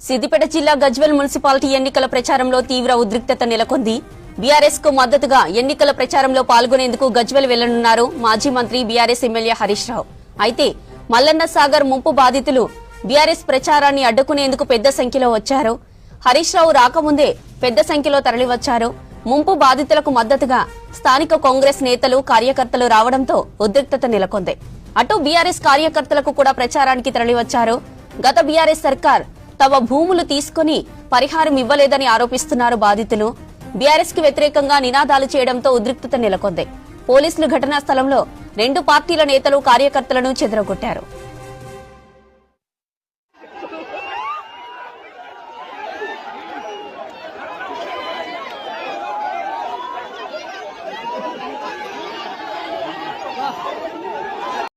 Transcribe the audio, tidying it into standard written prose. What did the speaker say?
సిద్దిపేట జిల్లా గజ్వేల్ మున్సిపాలిటీ ఎన్నికల ప్రచారంలో తీవ్ర ఉద్రిక్తత నెలకొంది. బీఆర్ఎస్ కు మద్దతుగా ఎన్నికల ప్రచారంలో పాల్గొనేందుకు గజ్వేల్ వెళ్లనున్నారు మాజీ మంత్రి బీఆర్ఎస్ ఎమ్మెల్యే హరీష్ రావు. అయితే మల్లన్న సాగర్ ముంపు బాధితులు బీఆర్ఎస్ ప్రచారాన్ని అడ్డుకునేందుకు పెద్ద సంఖ్యలో వచ్చారు. హరీష్ రావు రాకముందే పెద్ద సంఖ్యలో తరలివచ్చారు. ముంపు బాధితులకు మద్దతుగా స్థానిక కాంగ్రెస్ నేతలు కార్యకర్తలు రావడంతో ఉద్రిక్తత నెలకొంది. అటు బీఆర్ఎస్ కార్యకర్తలకు కూడా ప్రచారానికి తరలివచ్చారు. గత బీఆర్ఎస్ సర్కార్ తమ భూములు తీసుకుని పరిహారం ఇవ్వలేదని ఆరోపిస్తున్నారు బాధితులు. బీఆర్ఎస్ కి వ్యతిరేకంగా నినాదాలు చేయడంతో ఉద్రిక్తత నెలకొంది. పోలీసులు ఘటనా స్థలంలో 2 పార్టీల నేతలు కార్యకర్తలను చెదరగొట్టారు.